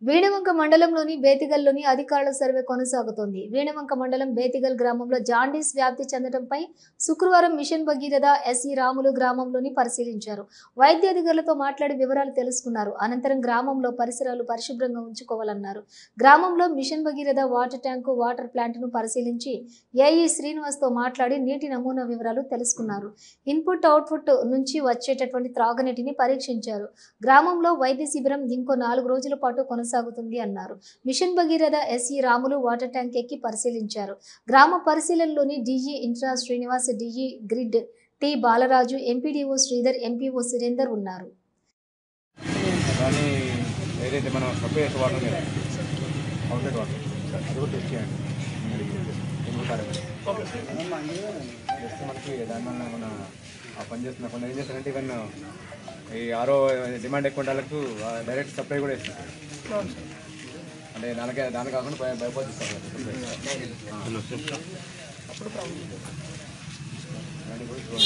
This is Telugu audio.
వీణవంక మండలంలోని బేతిగల్లోని అధికారుల సర్వే కొనసాగుతోంది. వీణవంక మండలం బేతిగల్ గ్రామంలో జాండీస్ వ్యాప్తి చెందడంపై శుక్రవారం మిషన్ భగీరథ ఎస్ఈ రాములు గ్రామంలోని పరిశీలించారు. వైద్య అధికారులతో మాట్లాడి వివరాలు తెలుసుకున్నారు. అనంతరం గ్రామంలో పరిసరాలు పరిశుభ్రంగా ఉంచుకోవాలన్నారు. గ్రామంలో mission Bhagiratha water tank, water plant ను పరిశీలించి ఏఈ శ్రీనివాస్ తో మాట్లాడి నీటి నమూనా వివరాలు తెలుసుకున్నారు. ఇన్పుట్ అవుట్పుట్ నుంచి వచ్చేటటువంటి త్రాగునీటిని పరీక్షించారు. గ్రామంలో వైద్య శిబిరం ఇంకో 4 రోజుల పాటు కొనసాగుతుంది అన్నారు. Mission Bhagiratha SE Ramulu water tank ఎక్కి పరిశీలించారు. గ్రామ పరిశీలనలోని DE intra Srinivas, DE grid T Balaraju, MPDO Sridhar, MPO Surender ఉన్నారు. ఈ ఆరో డిమాండ్ ఎక్కువ వాళ్ళకు డైరెక్ట్ సప్లై కూడా ఇస్తారు. అంటే దాని కాకుండా భయపడిస్తారు. అప్పుడు అది